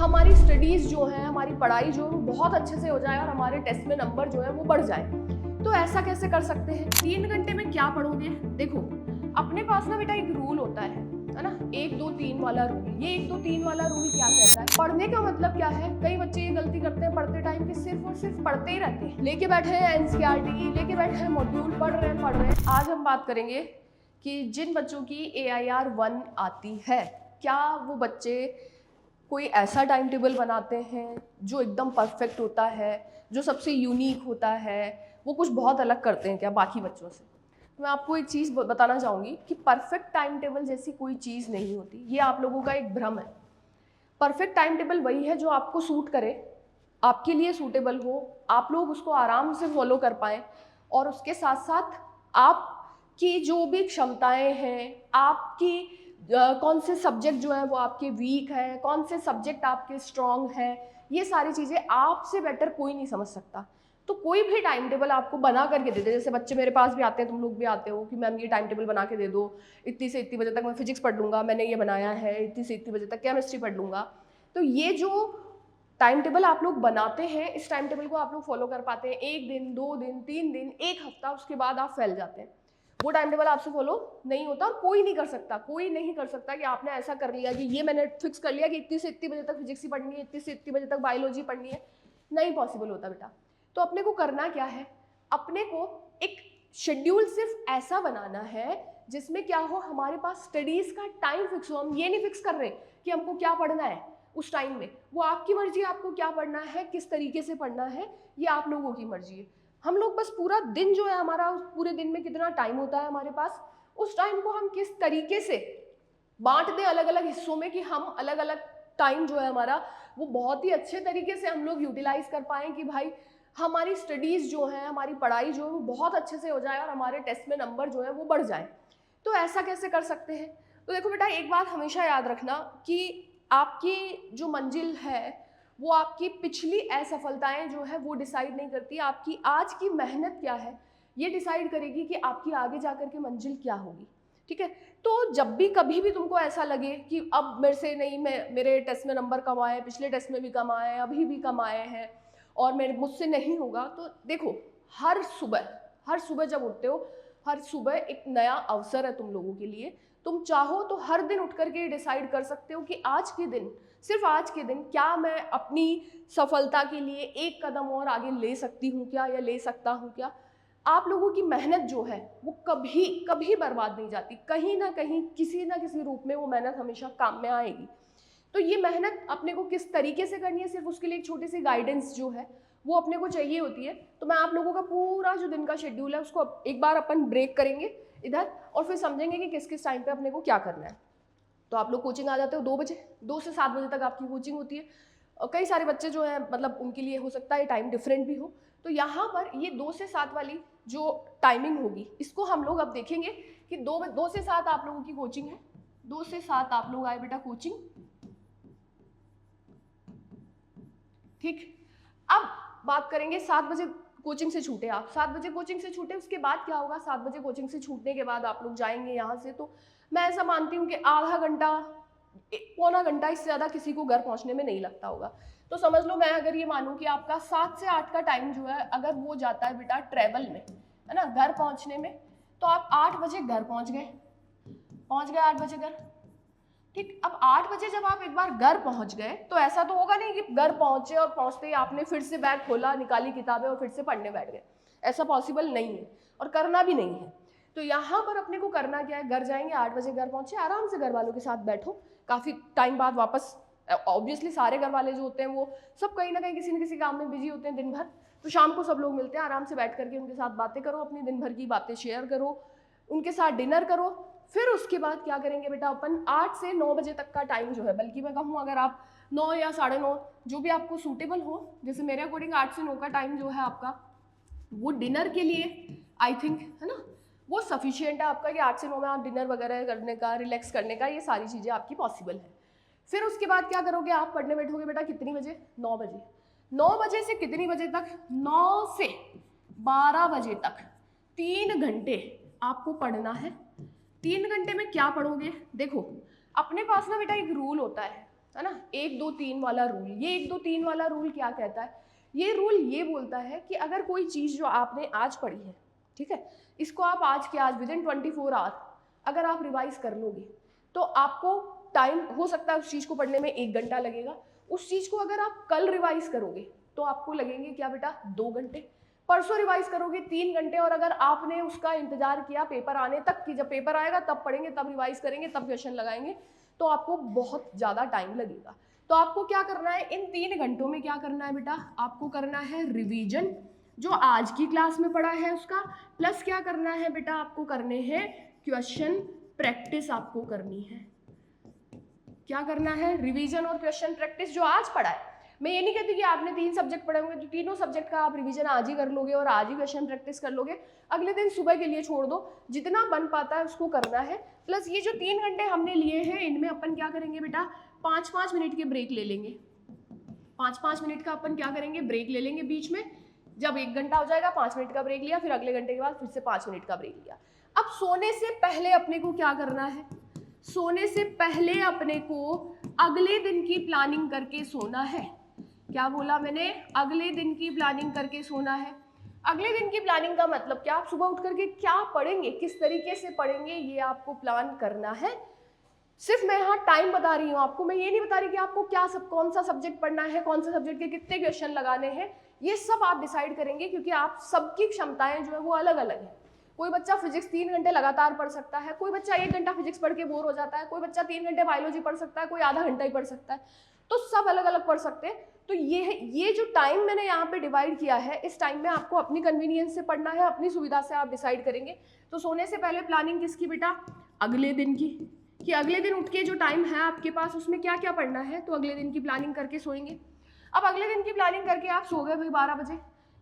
हमारी स्टडीज़ जो है, हमारी पढ़ाई जो है वो बहुत अच्छे से हो जाए और हमारे टेस्ट में नंबर जो है वो बढ़ जाए। तो ऐसा कैसे कर सकते हैं? 3 घंटे में क्या पढ़ोगे? देखो, अपने पास ना बेटा एक रूल होता है ना? 1 2 3 वाला रूल। ये 1 2 3 वाला रूल क्या कहता है? पढ़ने का मतलब क्या है? कई बच्चे ये गलती करते हैं पढ़ते टाइम कि सिर्फ और सिर्फ पढ़ते ही रहते हैं। लेके बैठे हैं एनसीईआरटी, लेके बैठे हैं मॉड्यूल, पढ़ रहे हैं। आज हम बात करेंगे कि जिन बच्चों की AIR 1 आती है, क्या वो बच्चे कोई ऐसा टाइम टेबल बनाते हैं जो एकदम परफेक्ट होता है, जो सबसे यूनिक होता है, वो कुछ बहुत अलग करते हैं क्या बाकी बच्चों से? तो मैं आपको एक चीज़ बताना चाहूँगी कि परफेक्ट टाइम टेबल जैसी कोई चीज़ नहीं होती। ये आप लोगों का एक भ्रम है। परफेक्ट टाइम टेबल वही है जो आपको सूट करे, आपके लिए सूटेबल हो, आप लोग उसको आराम से फॉलो कर पाएँ और उसके साथ साथ आपकी जो भी क्षमताएं हैं, आपकी कौन से सब्जेक्ट जो है वो आपके वीक है, कौन से सब्जेक्ट आपके स्ट्रॉन्ग हैं, ये सारी चीज़ें आपसे बेटर कोई नहीं समझ सकता। तो कोई भी टाइम टेबल आपको बना करके दे दे, जैसे बच्चे मेरे पास भी आते हैं, तुम लोग भी आते हो कि मैम ये टाइम टेबल बना के दे दो, इतनी से इतनी बजे तक मैं फिजिक्स पढ़ लूँगा, मैंने ये बनाया है, इतनी से इतनी बजे तक केमिस्ट्री पढ़ लूँगा। तो ये जो टाइम टेबल आप लोग बनाते हैं, इस टाइम टेबल को आप लोग फॉलो कर पाते हैं 1 दिन, 2 दिन, 3 दिन, 1 हफ्ता, उसके बाद आप फैल जाते हैं। वो टाइम टेबल आपसे फॉलो नहीं होता और कोई नहीं कर सकता। कोई नहीं कर सकता कि आपने ऐसा कर लिया कि ये मैंने फिक्स कर लिया कि इतनी से इतनी बजे तक फिजिक्स ही पढ़नी है, इतनी से इतनी बजे तक बायोलॉजी पढ़नी है। नहीं पॉसिबल होता बेटा। तो अपने को करना क्या है? अपने को एक शेड्यूल सिर्फ ऐसा बनाना है जिसमें क्या हो, हमारे पास स्टडीज का टाइम फिक्स हो। हम ये नहीं फिक्स कर रहे कि हमको क्या पढ़ना है उस टाइम में, वो आपकी मर्जी है आपको क्या पढ़ना है, किस तरीके से पढ़ना है, ये आप लोगों की मर्जी है। हम लोग बस पूरा दिन जो है हमारा, उस पूरे दिन में कितना टाइम होता है हमारे पास, उस टाइम को हम किस तरीके से बांट दें अलग अलग हिस्सों में कि हम अलग अलग टाइम जो है हमारा वो बहुत ही अच्छे तरीके से हम लोग यूटिलाइज कर पाएँ कि भाई हमारी स्टडीज़ जो है, हमारी पढ़ाई जो है वो बहुत अच्छे से हो जाए और हमारे टेस्ट में नंबर जो है वो बढ़ जाए। तो ऐसा कैसे कर सकते हैं? तो देखो बेटा, एक बात हमेशा याद रखना कि आपकी जो मंजिल है वो आपकी पिछली असफलताएं जो है वो डिसाइड नहीं करती, आपकी आज की मेहनत क्या है ये डिसाइड करेगी कि आपकी आगे जाकर के मंजिल क्या होगी। ठीक है? तो जब भी कभी भी तुमको ऐसा लगे कि अब मेरे से नहीं, मेरे टेस्ट में नंबर कम आए, पिछले टेस्ट में भी कम आए, अभी भी कम आए हैं और मुझसे नहीं होगा, तो देखो, हर सुबह जब उठते हो, हर सुबह एक नया अवसर है तुम लोगों के लिए। तुम चाहो तो हर दिन उठ करके डिसाइड कर सकते हो कि आज के दिन, सिर्फ आज के दिन, क्या मैं अपनी सफलता के लिए एक कदम और आगे ले सकती हूँ क्या, या ले सकता हूँ क्या। आप लोगों की मेहनत जो है वो कभी कभी बर्बाद नहीं जाती, कहीं ना कहीं किसी ना किसी रूप में वो मेहनत हमेशा काम में आएगी। तो ये मेहनत अपने को किस तरीके से करनी है, सिर्फ उसके लिए एक छोटी सी गाइडेंस जो है वो अपने को चाहिए होती है। तो मैं आप लोगों का पूरा जो दिन का शेड्यूल है उसको एक बार अपन ब्रेक करेंगे इधर और फिर समझेंगे कि किस किस टाइम पे अपने को क्या करना है। तो आप लोग कोचिंग आ जाते हो 2 बजे, 2 से 7 बजे तक आपकी कोचिंग होती है। और कई सारे बच्चे जो हैं, मतलब उनके लिए हो सकता है टाइम डिफरेंट भी हो। तो यहाँ पर ये 2 से 7 वाली जो टाइमिंग होगी, इसको हम लोग अब देखेंगे कि 2 से 7 आप लोगों की कोचिंग है। 2 से 7 आप लोग आए बेटा कोचिंग। ठीक, अब बात करेंगे 7 बजे कोचिंग से छूटे आप, 7 बजे कोचिंग से छूटे, उसके बाद क्या होगा? 7 बजे कोचिंग से छूटने के बाद आप लोग जाएंगे यहाँ से, तो मैं ऐसा मानती हूँ कि आधा घंटा, पौना घंटा, इससे ज़्यादा किसी को घर पहुँचने में नहीं लगता होगा। तो समझ लो, मैं अगर ये मानूँ कि आपका 7 से 8 का टाइम जो है अगर वो जाता है बेटा ट्रैवल में, है ना, घर पहुँचने में, तो आप 8 बजे घर पहुँच गए 8 बजे घर। ठीक, अब 8 बजे जब आप एक बार घर पहुंच गए, तो ऐसा तो होगा नहीं कि घर पहुंचे और पहुंचते ही आपने फिर से बैग खोला, निकाली किताबें और फिर से पढ़ने बैठ गए। ऐसा पॉसिबल नहीं है और करना भी नहीं है। तो यहाँ पर अपने को करना क्या है? घर जाएंगे, 8 बजे घर पहुंचे, आराम से घर वालों के साथ बैठो, काफ़ी टाइम बाद वापस। ऑब्वियसली सारे घर वाले जो होते हैं वो सब कहीं ना कहीं किसी न किसी काम में बिजी होते हैं दिन भर, तो शाम को सब लोग मिलते हैं, आराम से बैठ करके उनके साथ बातें करो, अपनी दिन भर की बातें शेयर करो, उनके साथ डिनर करो। फिर उसके बाद क्या करेंगे बेटा? अपन 8 से 9 बजे तक का टाइम जो है, बल्कि मैं कहूँ अगर आप 9 या 9:30, जो भी आपको सूटेबल हो, जैसे मेरे अकॉर्डिंग 8 से 9 का टाइम जो है आपका वो डिनर के लिए आई थिंक, है ना, वो सफिशियंट है आपका कि 8 से 9 में आप डिनर वगैरह करने का, रिलैक्स करने का, ये सारी चीज़ें आपकी पॉसिबल है। फिर उसके बाद क्या करोगे? आप पढ़ने बैठोगे बेटा कितनी बजे? 9 बजे। 9 बजे से कितनी बजे तक? 9 से 12 बजे तक 3 घंटे आपको पढ़ना है। 3 घंटे में क्या पढ़ोगे? देखो, अपने पास ना बेटा एक रूल होता है है ना, 1 2 3 वाला रूल। ये 1 2 3 वाला रूल क्या कहता है? ये रूल ये बोलता है कि अगर कोई चीज़ जो आपने आज पढ़ी है, ठीक है, इसको आप आज के आज विदिन 24 आवर अगर आप रिवाइज कर लोगे तो आपको टाइम हो सकता है उस चीज़ को पढ़ने में 1 घंटा लगेगा। उस चीज़ को अगर आप कल रिवाइज करोगे तो आपको लगेंगे क्या बेटा 2 घंटे, परसों रिवाइज करोगे 3 घंटे, और अगर आपने उसका इंतजार किया पेपर आने तक कि जब पेपर आएगा तब पढ़ेंगे, तब रिवाइज करेंगे, तब क्वेश्चन लगाएंगे, तो आपको बहुत ज़्यादा टाइम लगेगा। तो आपको क्या करना है, इन 3 घंटों में क्या करना है बेटा, आपको करना है रिवीजन जो आज की क्लास में पढ़ा है उसका, प्लस क्या करना है बेटा, आपको करने हैं क्वेश्चन प्रैक्टिस आपको करनी है। क्या करना है, रिवीजन और क्वेश्चन प्रैक्टिस जो आज पढ़ा है। मैं ये नहीं कहती कि आपने 3 सब्जेक्ट पढ़े होंगे तो तीनों सब्जेक्ट का आप रिवीजन आज ही कर लोगे और आज ही क्वेश्चन प्रैक्टिस कर लोगे, अगले दिन सुबह के लिए छोड़ दो, जितना बन पाता है उसको करना है। प्लस ये जो 3 घंटे हमने लिए हैं इनमें अपन क्या करेंगे बेटा, 5-5 मिनट के ब्रेक ले लेंगे। 5-5 मिनट का अपन क्या करेंगे, ब्रेक ले लेंगे बीच में। जब 1 घंटा हो जाएगा 5 मिनट का ब्रेक लिया, फिर अगले घंटे के बाद फिर से 5 मिनट का ब्रेक लिया। अब सोने से पहले अपने को क्या करना है, सोने से पहले अपने को अगले दिन की प्लानिंग करके सोना है। क्या बोला मैंने, अगले दिन की प्लानिंग करके सोना है। अगले दिन की प्लानिंग का मतलब क्या, आप सुबह उठ करके क्या पढ़ेंगे, किस तरीके से पढ़ेंगे, ये आपको प्लान करना है। सिर्फ मैं यहाँ टाइम बता रही हूँ आपको, मैं ये नहीं बता रही कि आपको क्या कौन सा सब्जेक्ट पढ़ना है, कौन सा सब्जेक्ट के कितने क्वेश्चन लगाने हैं, ये सब आप डिसाइड करेंगे, क्योंकि आप सबकी क्षमताएं जो है वो अलग अलग है। कोई बच्चा फिजिक्स 3 घंटे लगातार पढ़ सकता है, कोई बच्चा 1 घंटा फिजिक्स पढ़ के बोर हो जाता है, कोई बच्चा 3 घंटे बायोलॉजी पढ़ सकता है, कोई आधा घंटा ही पढ़ सकता है, तो सब अलग अलग पढ़ सकते हैं। तो ये जो टाइम मैंने यहाँ पे डिवाइड किया है, इस टाइम में आपको अपनी कन्वीनियंस से पढ़ना है, अपनी सुविधा से आप डिसाइड करेंगे। तो सोने से पहले प्लानिंग किसकी बेटा, अगले दिन की, कि अगले दिन उठ के जो टाइम है आपके पास उसमें क्या क्या पढ़ना है, तो अगले दिन की प्लानिंग करके सोएंगे। अब अगले दिन की प्लानिंग करके आप सो गए भाई 12 बजे,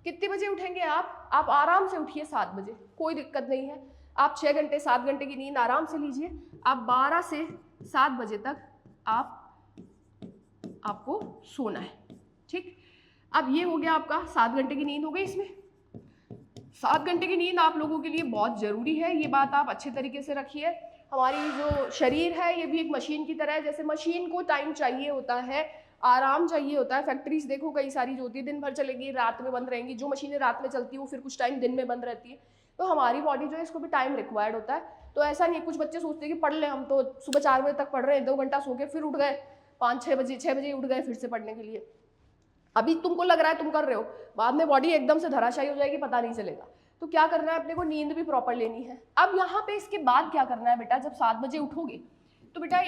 कितने बजे उठेंगे आप आराम से उठिए 7 बजे, कोई दिक्कत नहीं है। आप 6 घंटे 7 घंटे की नींद आराम से लीजिए। आप 12 से 7 बजे तक आपको सोना है, ठीक। अब ये हो गया आपका 7 घंटे की नींद हो गई। इसमें 7 घंटे की नींद आप लोगों के लिए बहुत ज़रूरी है, ये बात आप अच्छे तरीके से रखिए। हमारी जो शरीर है ये भी एक मशीन की तरह है, जैसे मशीन को टाइम चाहिए होता है, आराम चाहिए होता है। फैक्ट्रीज देखो कई सारी जो होती है दिन भर चलेगी, रात में बंद रहेंगी। जो मशीनें रात में चलती है वो फिर कुछ टाइम दिन में बंद रहती है। तो हमारी बॉडी जो है इसको भी टाइम रिक्वायर्ड होता है। तो ऐसा नहीं, कुछ बच्चे सोचते हैं कि पढ़ लें, हम तो सुबह 4 बजे तक पढ़ रहे हैं, 2 घंटा सो के फिर उठ गए 5-6 बजे, 6 बजे उठ गए फिर से पढ़ने के लिए। अभी तुमको लग रहा है तुम कर रहे हो, बाद में बॉडी एकदम से धराशायी हो जाएगी, पता नहीं चलेगा। तो क्या करना है अपने को, नींद भी प्रॉपर लेनी है। अब यहाँ पे इसके बाद क्या करना है बेटा, जब 7 बजे उठोगे तो बेटा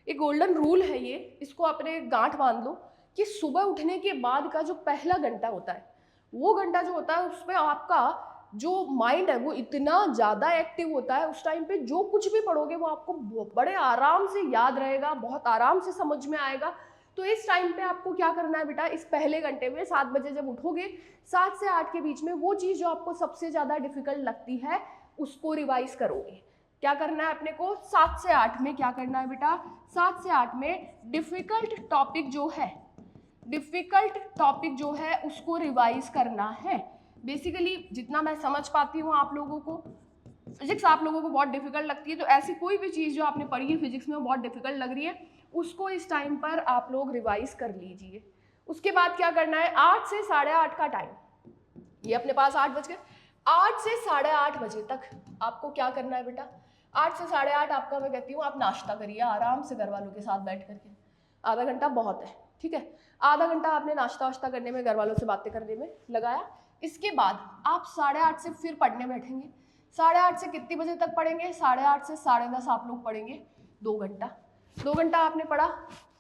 एक गोल्डन रूल है ये, इसको अपने गांठ बांध लो कि सुबह उठने के बाद का जो पहला घंटा होता है, वो घंटा जो होता है उस पर आपका जो माइंड है वो इतना ज़्यादा एक्टिव होता है। उस टाइम पे जो कुछ भी पढ़ोगे वो आपको बड़े आराम से याद रहेगा, बहुत आराम से समझ में आएगा। तो इस टाइम पे आपको क्या करना है बेटा, इस पहले घंटे में 7 बजे जब उठोगे 7 से 8 के बीच में वो चीज़ जो आपको सबसे ज़्यादा डिफिकल्ट लगती है उसको रिवाइज करोगे। क्या करना है अपने को, 7 से 8 में क्या करना है बेटा, 7 से 8 में डिफिकल्ट टॉपिक जो है उसको रिवाइज करना है। बेसिकली जितना मैं समझ पाती हूँ आप लोगों को फिजिक्स आप लोगों को बहुत डिफिकल्ट लगती है, तो ऐसी कोई भी चीज़ जो आपने पढ़ी है फिजिक्स में वो बहुत डिफिकल्ट लग रही है, उसको इस टाइम पर आप लोग रिवाइज कर लीजिए। उसके बाद क्या करना है, 8 से 8:30 का टाइम, ये अपने पास 8 बज गए, 8 से 8:30 बजे तक आपको क्या करना है बेटा, 8 से 8:30 आपका, मैं कहती हूँ आप नाश्ता करिए आराम से घर वालों के साथ बैठ करके। आधा घंटा बहुत है, ठीक है, आधा घंटा आपने नाश्ता वाश्ता करने में, घर वालों से बातें करने में लगाया। इसके बाद आप 8:30 से फिर पढ़ने बैठेंगे। 8:30 से कितनी बजे तक पढ़ेंगे, 8:30 से 10:30 आप लोग पढ़ेंगे 2 घंटा। 2 घंटा आपने पढ़ा।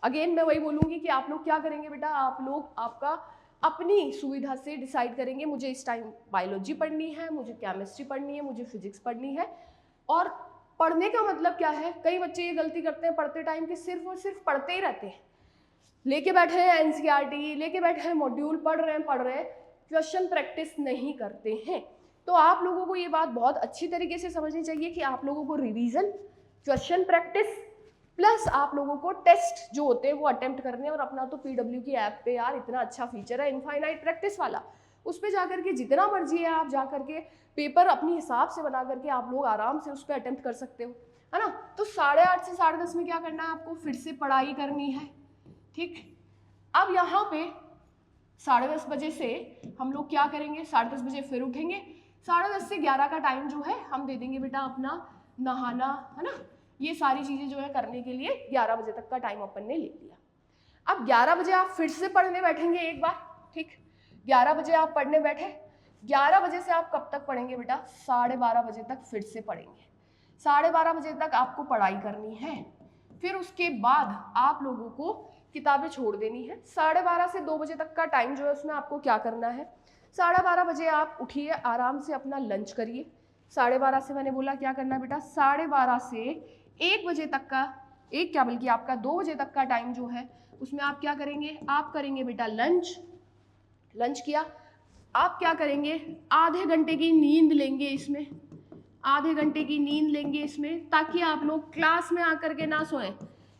अगेन मैं वही बोलूँगी कि आप लोग क्या करेंगे बेटा, आप लोग आपका अपनी सुविधा से डिसाइड करेंगे, मुझे इस टाइम बायोलॉजी पढ़नी है, मुझे केमिस्ट्री पढ़नी है, मुझे फिजिक्स पढ़नी है। और पढ़ने का मतलब क्या है, कई बच्चे ये गलती करते हैं पढ़ते टाइम कि सिर्फ और सिर्फ पढ़ते ही रहते हैं, लेके बैठे हैं एनसीईआरटी, लेके बैठे हैं मॉड्यूल, पढ़ रहे हैं, क्वेश्चन प्रैक्टिस नहीं करते हैं। तो आप लोगों को ये बात बहुत अच्छी तरीके से समझनी चाहिए कि आप लोगों को रिवीजन, क्वेश्चन प्रैक्टिस प्लस आप लोगों को टेस्ट जो होते हैं वो अटेम्प्ट करने हैं। और अपना तो पीडब्ल्यू की ऐप पे यार इतना अच्छा फीचर है इनफाइनाइट प्रैक्टिस वाला, उस पर जाकर के जितना मर्जी है आप जा करके पेपर अपनी हिसाब से बना करके आप लोग आराम से उस पर अटेम्प्ट कर सकते हो। है ना। तो 8:30 से 10:30 में क्या करना है आपको, फिर से पढ़ाई करनी है, ठीक। अब यहाँ पे 10:30 बजे से हम लोग क्या करेंगे, 10:30 बजे फिर उठेंगे, 10:30 से 11 का टाइम जो है हम दे देंगे बेटा अपना नहाना, है ना। ये सारी चीजें जो है करने के लिए 11 बजे तक का टाइम अपन ने ले लिया। अब 11 बजे आप फिर से पढ़ने बैठेंगे एक बार, ठीक। 11 बजे आप पढ़ने बैठे, 11 बजे से आप कब तक पढ़ेंगे बेटा, 12:30 बजे तक फिर से पढ़ेंगे। 12:30 बजे तक आपको पढ़ाई करनी है। फिर उसके बाद आप लोगों को किताबें छोड़ देनी है। 12:30 से 2 बजे तक का टाइम जो है उसमें आपको क्या करना है, 12:30 बजे आप उठिए, आराम से अपना लंच करिए। 12:30 से मैंने बोला क्या करना है बेटा, 12:30 से 1 बजे तक का, एक क्या बल्कि आपका 2 बजे तक का टाइम जो है उसमें आप क्या करेंगे, आप करेंगे बेटा लंच। लंच किया, आप क्या करेंगे, आधे घंटे की नींद लेंगे इसमें, आधे घंटे की नींद लेंगे इसमें, ताकि आप लोग क्लास में आकर के ना सोएं।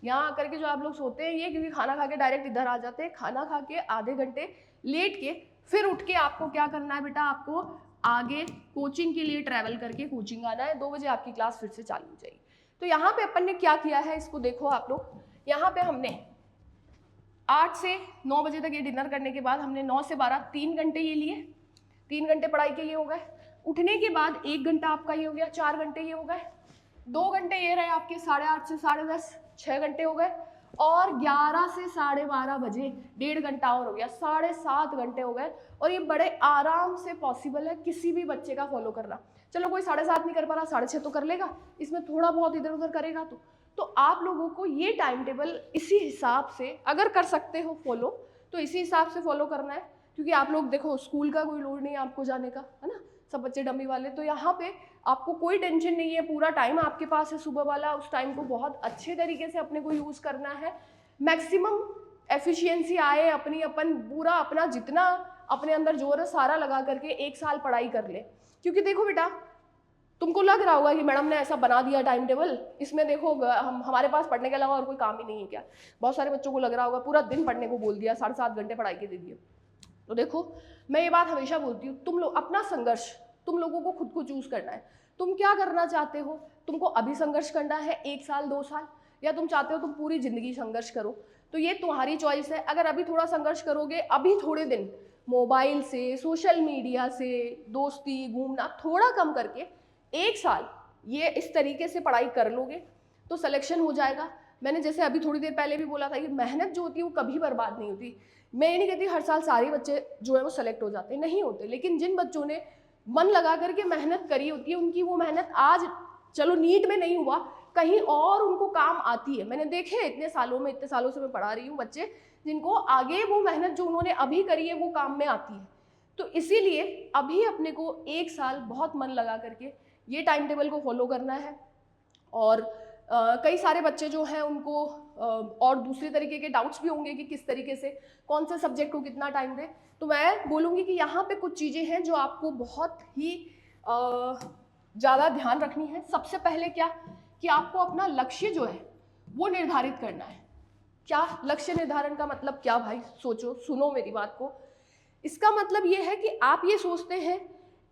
यहाँ आकर के जो आप लोग सोते हैं ये, क्योंकि खाना खा के डायरेक्ट इधर आ जाते हैं, खाना खा के आधे घंटे लेट के फिर उठ के आपको क्या करना है बेटा, आपको आगे कोचिंग के लिए ट्रैवल करके कोचिंग आना है। 2 बजे आपकी क्लास फिर से चालू हो जाएगी। तो यहाँ पे अपन ने क्या किया है, इसको देखो आप लोग, यहाँ पे हमने 8 से 9 बजे तक ये डिनर करने के बाद हमने 9 से 12 3 घंटे ये लिए, 3 घंटे पढ़ाई के ये हो गए। उठने के बाद 1 घंटा आपका ये हो गया, 4 घंटे ये हो गए। 2 घंटे ये रहे आपके 8:30 से 10:30, 6 घंटे हो गए। और 11 से 12:30 बजे 1.5 घंटा और हो गया, 7.5 घंटे हो गए। और ये बड़े आराम से पॉसिबल है किसी भी बच्चे का फॉलो करना। चलो कोई 7:30 नहीं कर पा रहा, 6:30 तो कर लेगा, इसमें थोड़ा बहुत इधर उधर करेगा। तो आप लोगों को ये टाइम टेबल इसी हिसाब से अगर कर सकते हो फॉलो, तो इसी हिसाब से फॉलो करना है। क्योंकि आप लोग देखो स्कूल का कोई लोड नहीं है आपको जाने का, है ना, सब बच्चे डमी वाले। तो यहाँ पे आपको कोई टेंशन नहीं है, पूरा टाइम आपके पास है सुबह वाला। उस टाइम को बहुत अच्छे तरीके से अपने को यूज़ करना है, मैक्सिमम एफिशिएंसी आए अपनी, अपन पूरा अपना जितना अपने अंदर जोर है सारा लगा करके 1 साल पढ़ाई कर ले। क्योंकि देखो बेटा, तुमको लग रहा होगा कि मैडम ने ऐसा बना दिया टाइम टेबल, इसमें देखो हमारे पास पढ़ने के अलावा और कोई काम ही नहीं है क्या। बहुत सारे बच्चों को लग रहा होगा पूरा दिन पढ़ने को बोल दिया, 7.5 घंटे पढ़ाई के दे दिए। तो देखो मैं ये बात हमेशा बोलती हूँ, तुम लोग अपना संघर्ष तुम लोगों को खुद को चूज करना है। तुम क्या करना चाहते हो, तुमको अभी संघर्ष करना है 1 साल 2 साल, या तुम चाहते हो तुम पूरी जिंदगी संघर्ष करो, तो ये तुम्हारी चॉइस है। अगर अभी थोड़ा संघर्ष करोगे, अभी थोड़े दिन मोबाइल से, सोशल मीडिया से, दोस्ती घूमना थोड़ा कम करके 1 साल ये इस तरीके से पढ़ाई कर लोगे तो सिलेक्शन हो जाएगा। मैंने जैसे अभी थोड़ी देर पहले भी बोला था कि मेहनत जो होती है वो कभी बर्बाद नहीं होती। मैं ये नहीं कहती हर साल सारे बच्चे जो है वो सेलेक्ट हो जाते, नहीं होते, लेकिन जिन बच्चों ने मन लगा करके मेहनत करी होती है, उनकी वो मेहनत आज चलो नीट में नहीं हुआ, कहीं और उनको काम आती है। मैंने देखे इतने सालों से मैं पढ़ा रही हूँ बच्चे जिनको आगे वो मेहनत जो उन्होंने अभी करी है वो काम में आती है। तो इसीलिए अभी अपने को 1 साल बहुत मन लगा करके ये टाइम टेबल को फॉलो करना है। और कई सारे बच्चे जो हैं उनको और दूसरे तरीके के डाउट्स भी होंगे कि किस तरीके से कौन से सब्जेक्ट को कितना टाइम दें। तो मैं बोलूँगी कि यहाँ पे कुछ चीज़ें हैं जो आपको बहुत ही ज़्यादा ध्यान रखनी है। सबसे पहले क्या कि आपको अपना लक्ष्य जो है वो निर्धारित करना है। क्या लक्ष्य निर्धारण का मतलब क्या भाई, सोचो, सुनो मेरी बात को। इसका मतलब ये है कि आप ये सोचते हैं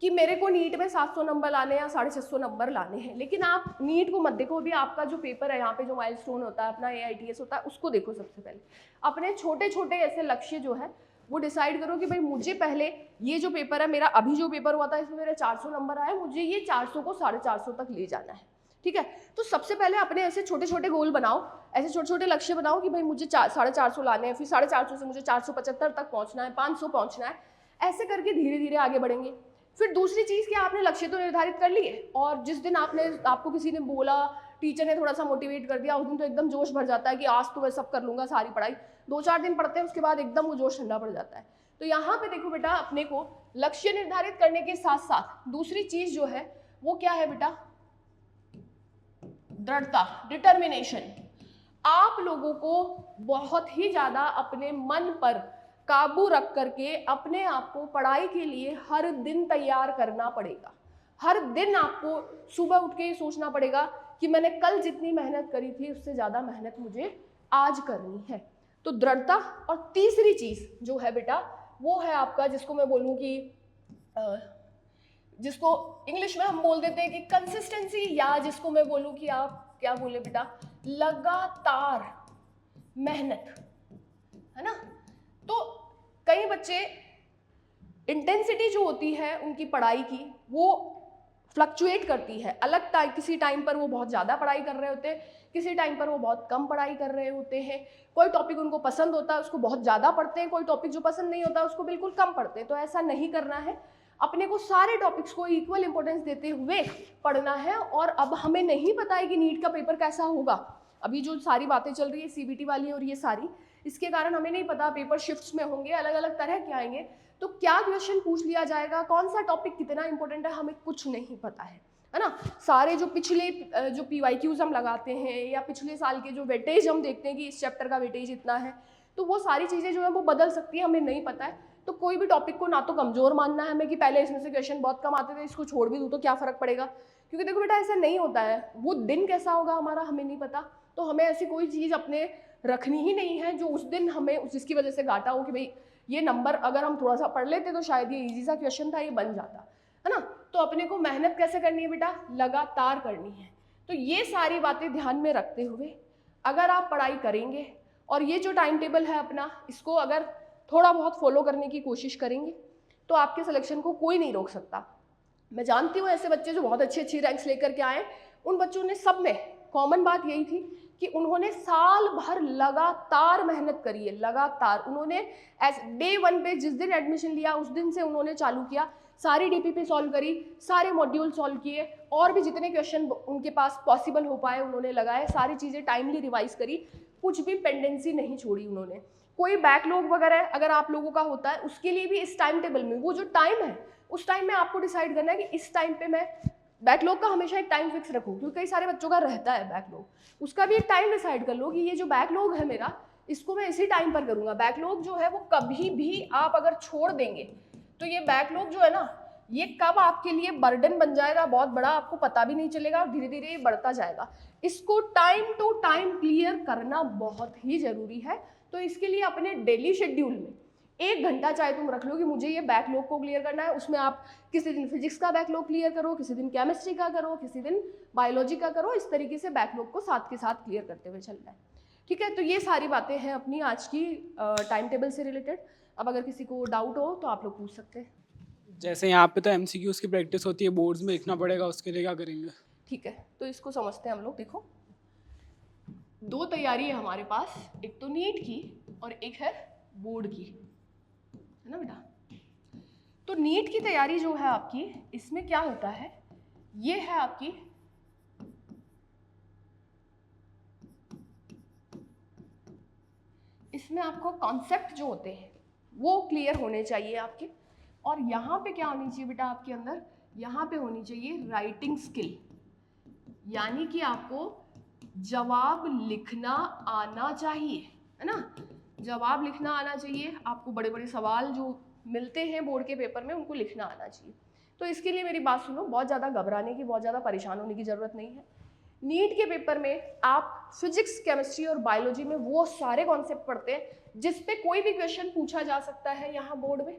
कि मेरे को नीट में 700 नंबर लाने हैं या 650 नंबर लाने हैं, लेकिन आप नीट को मत देखो, भी आपका जो पेपर है यहाँ पे जो माइलस्टोन होता है अपना AITS होता है उसको देखो। सबसे पहले अपने छोटे छोटे ऐसे लक्ष्य जो है वो डिसाइड करो कि भाई मुझे पहले ये जो पेपर है, मेरा अभी जो पेपर हुआ था इसमें मेरे 400 नंबर आए, मुझे ये 400 को 450 तक ले जाना है, ठीक है। तो सबसे पहले अपने ऐसे छोटे छोटे गोल बनाओ, ऐसे छोटे छोटे लक्ष्य बनाओ कि भाई मुझे 450 लाने हैं, फिर 450 से मुझे 475 तक पहुँचना है, 500 पहुँचना है। ऐसे करके धीरे धीरे आगे बढ़ेंगे। फिर दूसरी चीज़ कि आपने लक्ष्य तो निर्धारित कर लिए, और जिस दिन आपको किसी ने बोला, टीचर ने थोड़ा सा मोटिवेट कर दिया, उस दिन तो एकदम जोश भर जाता है कि आज तो मैं सब कर लूँगा, सारी पढ़ाई। 2-4 दिन पढ़ते हैं उसके बाद एकदम वो जोश ठंडा पड़ जाता है। तो यहाँ पे देखो बेटा, अपने को लक्ष्य निर्धारित करने के साथ साथ दूसरी चीज़ जो है वो क्या है बेटा, दृढ़ता, डिटर्मिनेशन। आप लोगों को बहुत ही ज़्यादा अपने मन पर काबू रख करके अपने आप को पढ़ाई के लिए हर दिन तैयार करना पड़ेगा। हर दिन आपको सुबह उठ के सोचना पड़ेगा कि मैंने कल जितनी मेहनत करी थी उससे ज़्यादा मेहनत मुझे आज करनी है। तो दृढ़ता। और तीसरी चीज़ जो है बेटा वो है आपका, जिसको मैं बोलूँ कि जिसको इंग्लिश में हम बोल देते हैं कि कंसिस्टेंसी, या जिसको मैं बोलूँ कि आप क्या बोले बेटा, लगातार मेहनत, है ना। तो कई बच्चे इंटेंसिटी जो होती है उनकी पढ़ाई की वो फ्लक्चुएट करती है, अलग टाइम, किसी टाइम पर वो बहुत ज़्यादा पढ़ाई कर रहे होते हैं, किसी टाइम पर वो बहुत कम पढ़ाई कर रहे होते हैं। कोई टॉपिक उनको पसंद होता है उसको बहुत ज़्यादा पढ़ते हैं, कोई टॉपिक जो पसंद नहीं होता उसको बिल्कुल कम पढ़ते हैं। तो ऐसा नहीं करना है, अपने को सारे टॉपिक्स को इक्वल इंपॉर्टेंस देते हुए पढ़ना है। और अब हमें नहीं पता है कि नीट का पेपर कैसा होगा, अभी जो सारी बातें चल रही है सीबीटी वाली और ये सारी, इसके कारण हमें नहीं पता पेपर शिफ्ट्स में होंगे, अलग अलग तरह के आएंगे, तो क्या क्वेश्चन पूछ लिया जाएगा, कौन सा टॉपिक कितना इंपॉर्टेंट है, हमें कुछ नहीं पता है ना। सारे जो पिछले जो PYQs हम लगाते हैं या पिछले साल के जो वेटेज हम देखते हैं कि इस चैप्टर का वेटेज इतना है, तो वो सारी चीज़ें जो है वो बदल सकती है, हमें नहीं पता है। तो कोई भी टॉपिक को ना तो कमज़ोर मानना है हमें कि पहले इसमें से क्वेश्चन बहुत कम आते थे, इसको छोड़ भी दूँ तो क्या फ़र्क पड़ेगा, क्योंकि देखो बेटा ऐसा नहीं होता है, वो दिन कैसा होगा हमारा हमें नहीं पता। तो हमें ऐसी कोई चीज़ अपने रखनी ही नहीं है जो उस दिन हमें जिसकी वजह से घाटा हो कि भाई ये नंबर अगर हम थोड़ा सा पढ़ लेते तो शायद ये इजी सा क्वेश्चन था, ये बन जाता, है ना। तो अपने को मेहनत कैसे करनी है बेटा, लगातार करनी है। तो ये सारी बातें ध्यान में रखते हुए अगर आप पढ़ाई करेंगे और ये जो टाइम टेबल है अपना, इसको अगर थोड़ा बहुत फॉलो करने की कोशिश करेंगे तो आपके सिलेक्शन को कोई नहीं रोक सकता। मैं जानती हूँ ऐसे बच्चे जो बहुत अच्छी अच्छी रैंक्स लेकर के आए, उन बच्चों ने सब में कॉमन बात यही थी कि उन्होंने साल भर लगातार मेहनत करी है, लगातार उन्होंने डे 1 पे जिस दिन एडमिशन लिया उस दिन से उन्होंने चालू किया, सारी DPP सॉल्व करी, सारे मॉड्यूल सॉल्व किए, और भी जितने क्वेश्चन उनके पास पॉसिबल हो पाए उन्होंने लगाए, सारी चीज़ें टाइमली रिवाइज करी, कुछ भी पेंडेंसी नहीं छोड़ी उन्होंने। कोई बैकलॉग वगैरह अगर आप लोगों का होता है उसके लिए भी इस टाइम टेबल में वो जो टाइम है उस टाइम में आपको डिसाइड करना है कि इस टाइम पे मैं बैकलॉग का हमेशा एक टाइम फिक्स रखूँ, क्योंकि कई सारे बच्चों का रहता है बैकलॉग, उसका भी एक टाइम डिसाइड कर लो कि ये जो बैकलॉग है मेरा इसको मैं इसी टाइम पर करूँगा। बैकलॉग जो है वो कभी भी आप अगर छोड़ देंगे तो ये बैकलॉग जो है ना ये कब आपके लिए बर्डन बन जाएगा बहुत बड़ा, आपको पता भी नहीं चलेगा और धीरे धीरे ये बढ़ता जाएगा। इसको टाइम टू टाइम क्लियर करना बहुत ही जरूरी है। तो इसके लिए अपने डेली शेड्यूल में 1 घंटा चाहे तुम रख लो कि मुझे ये बैकलॉग को क्लियर करना है, उसमें आप किसी दिन फिजिक्स का बैकलॉग क्लियर करो, किसी दिन केमिस्ट्री का करो, किसी दिन बायोलॉजी का करो, इस तरीके से बैकलॉग को साथ के साथ क्लियर करते हुए चलना है। ठीक है, तो ये सारी बातें हैं अपनी आज की टाइम टेबल से रिलेटेड। अब अगर किसी को डाउट हो तो आप लोग पूछ सकते हैं। जैसे यहाँ पे तो MCQs की प्रैक्टिस होती है, बोर्ड्स में लिखना पड़ेगा, उसके लिए क्या करेंगे? ठीक है, तो इसको समझते हैं हम लोग। देखो 2 तैयारी है हमारे पास, एक तो नीट की और एक है बोर्ड की, है ना बेटा। तो नीट की तैयारी जो है आपकी, इसमें क्या होता है, ये है आपकी इसमें आपको कॉन्सेप्ट जो होते हैं वो क्लियर होने चाहिए आपके, और यहाँ पे क्या होनी चाहिए बेटा आपके अंदर, यहाँ पे होनी चाहिए राइटिंग स्किल, यानी कि आपको जवाब लिखना आना चाहिए, है ना। जवाब लिखना आना चाहिए आपको, बड़े बड़े सवाल जो मिलते हैं बोर्ड के पेपर में उनको लिखना आना चाहिए। तो इसके लिए मेरी बात सुनो, बहुत ज़्यादा घबराने की, बहुत ज़्यादा परेशान होने की ज़रूरत नहीं है। नीट के पेपर में आप फिजिक्स, केमिस्ट्री और बायोलॉजी में वो सारे कॉन्सेप्ट पढ़ते हैं जिस पे कोई भी क्वेश्चन पूछा जा सकता है यहाँ बोर्ड में,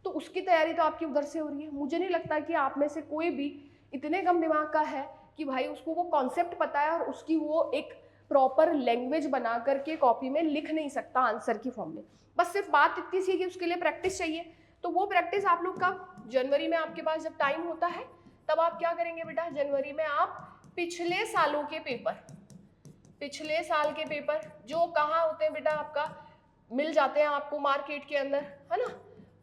तो उसकी तैयारी तो आपकी उधर से हो रही है। मुझे नहीं लगता कि आप में से कोई भी इतने कम दिमाग का है कि भाई उसको वो कॉन्सेप्ट पता है और उसकी वो एक प्रॉपर लैंग्वेज बना करके कॉपी में लिख नहीं सकता आंसर की फॉर्म में। बस सिर्फ बात इतनी सी कि उसके लिए प्रैक्टिस चाहिए। तो वो प्रैक्टिस आप लोग का जनवरी में आपके पास जब टाइम होता है तब आप क्या करेंगे बेटा, जनवरी में आप पिछले सालों के पेपर, पिछले साल के पेपर जो कहाँ होते हैं बेटा, आपका मिल जाते हैं आपको मार्केट के अंदर, है ना,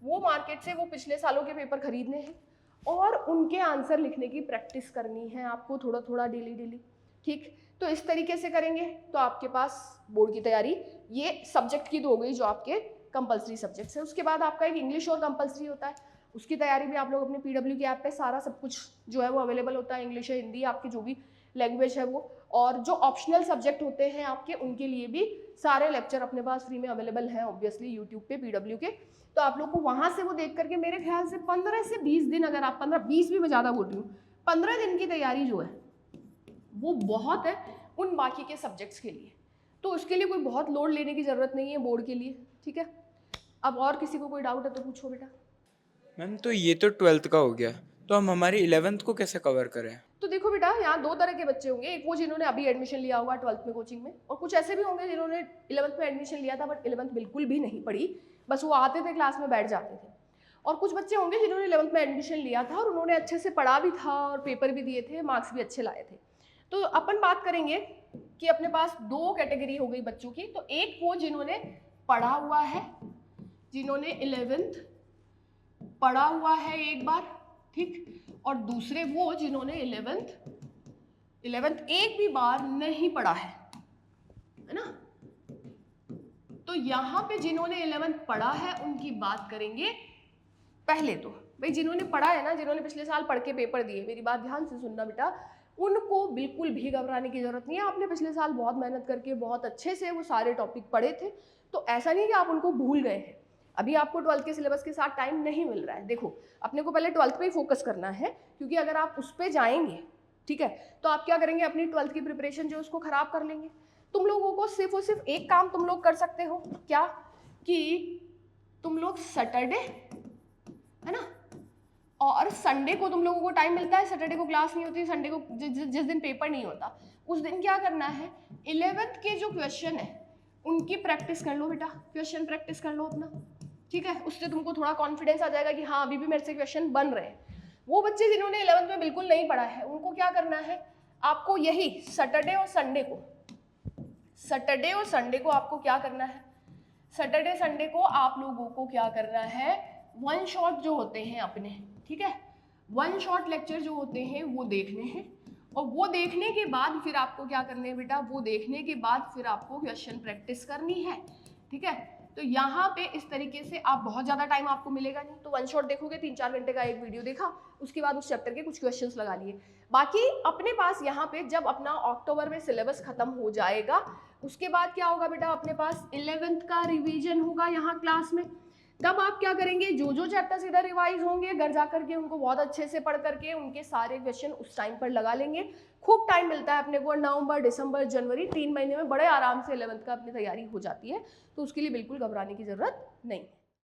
वो मार्केट से वो पिछले सालों के पेपर खरीदने हैं और उनके आंसर लिखने की प्रैक्टिस करनी है आपको थोड़ा थोड़ा डेली डेली। ठीक, तो इस तरीके से करेंगे तो आपके पास बोर्ड की तैयारी, ये सब्जेक्ट की तो हो गई जो आपके कंपलसरी सब्जेक्ट्स है। उसके बाद आपका एक इंग्लिश और कंपलसरी होता है, उसकी तैयारी भी आप लोग अपने PW के ऐप पे सारा सब कुछ जो है वो अवेलेबल होता है, इंग्लिश है, हिंदी, आपकी जो भी लैंग्वेज है वो। और जो ऑप्शनल सब्जेक्ट होते हैं आपके, उनके लिए भी सारे लेक्चर अपने पास फ्री में अवेलेबल हैं ऑब्वियसली यूट्यूब पे PW के। तो आप लोग को वहाँ से वो देख करके मेरे ख्याल से 15 से 20 दिन, अगर आप 15-20 भी मैं ज़्यादा बोल रही हूँ, 15 दिन की तैयारी जो है वो बहुत है उन बाकी के सब्जेक्ट्स के लिए। तो उसके लिए कोई बहुत लोड लेने की ज़रूरत नहीं है बोर्ड के लिए। ठीक है, अब और किसी को कोई डाउट है तो पूछो बेटा। मैम तो ये तो 12th का हो गया, तो हम हमारी 11th को कैसे कवर करें? तो देखो बेटा, यहाँ दो तरह के बच्चे होंगे, एक वो जिन्होंने अभी एडमिशन लिया होगा 12th में कोचिंग में, और कुछ ऐसे भी होंगे जिन्होंने 11th में एडमिशन लिया था बट 11th बिल्कुल भी नहीं पढ़ी, बस वो आते थे क्लास में बैठ जाते थे। और कुछ बच्चे होंगे जिन्होंने 11th में एडमिशन लिया था और उन्होंने अच्छे से पढ़ा भी था और पेपर भी दिए थे, मार्क्स भी अच्छे लाए थे। तो अपन बात करेंगे कि अपने पास दो कैटेगरी हो गई बच्चों की। तो एक वो जिन्होंने पढ़ा हुआ है, जिन्होंने 11th पढ़ा हुआ है एक बार, ठीक, और दूसरे वो जिन्होंने 11th एक भी बार नहीं पढ़ा है ना। तो यहाँ पे जिन्होंने 11th पढ़ा है उनकी बात करेंगे। पहले तो भाई जिन्होंने पढ़ा है ना, जिन्होंने पिछले साल पढ़ के पेपर दिए, मेरी बात ध्यान से सुनना बेटा, उनको बिल्कुल भी घबराने की जरूरत नहीं है। आपने पिछले साल बहुत मेहनत करके बहुत अच्छे से वो सारे टॉपिक पढ़े थे, तो ऐसा नहीं कि आप उनको भूल गए हैं। अभी आपको 12th के सिलेबस के साथ टाइम नहीं मिल रहा है। देखो, अपने को पहले 12th पे ही फोकस करना है, क्योंकि अगर आप उस पर जाएंगे, ठीक है, तो आप क्या करेंगे, अपनी 12th की प्रिपरेशन जो उसको खराब कर लेंगे। तुम लोगों को सिर्फ और सिर्फ एक काम तुम लोग कर सकते हो, क्या, कि तुम लोग सैटरडे, है ना, और संडे को तुम लोगों को टाइम मिलता है, सैटरडे को क्लास नहीं होती, संडे को जिस दिन पेपर नहीं होता उस दिन क्या करना है, 11th के जो क्वेश्चन है उनकी प्रैक्टिस कर लो बेटा, क्वेश्चन प्रैक्टिस कर लो अपना, ठीक है। उससे तुमको थोड़ा कॉन्फिडेंस आ जाएगा कि हाँ अभी भी मेरे से क्वेश्चन बन रहे हैं। वो बच्चे जिन्होंने 11th में बिल्कुल नहीं पढ़ा है उनको क्या करना है, आपको यही सैटरडे और संडे को आपको क्या करना है, सैटरडे संडे को आप लोगों को क्या करना है, वन शॉट जो होते हैं अपने, ठीक है, वन शॉट लेक्चर जो होते हैं वो देखने हैं, और वो देखने के बाद फिर आपको क्या करने है बेटा, वो देखने के बाद फिर आपको क्वेश्चन प्रैक्टिस करनी है, ठीक है। तो यहाँ पे इस तरीके से आप, बहुत ज़्यादा टाइम आपको मिलेगा नहीं, तो वन शॉट देखोगे, 3-4 घंटे का एक वीडियो देखा, उसके बाद उस चैप्टर के कुछ क्वेश्चंस लगा लिए। बाकी अपने पास यहाँ पे जब अपना अक्टूबर में सिलेबस खत्म हो जाएगा, उसके बाद क्या होगा बेटा, अपने पास 11th का रिवीजन होगा यहाँ क्लास में। तब आप क्या करेंगे, जो जो चैप्टर्स इधर रिवाइज होंगे घर जा करके उनको बहुत अच्छे से पढ़ करके उनके सारे क्वेश्चन उस टाइम पर लगा लेंगे। खूब टाइम मिलता है अपने को, नवंबर, दिसंबर, जनवरी, 3 महीने में बड़े आराम से 11th का अपनी तैयारी हो जाती है, तो उसके लिए बिल्कुल घबराने की जरूरत नहीं।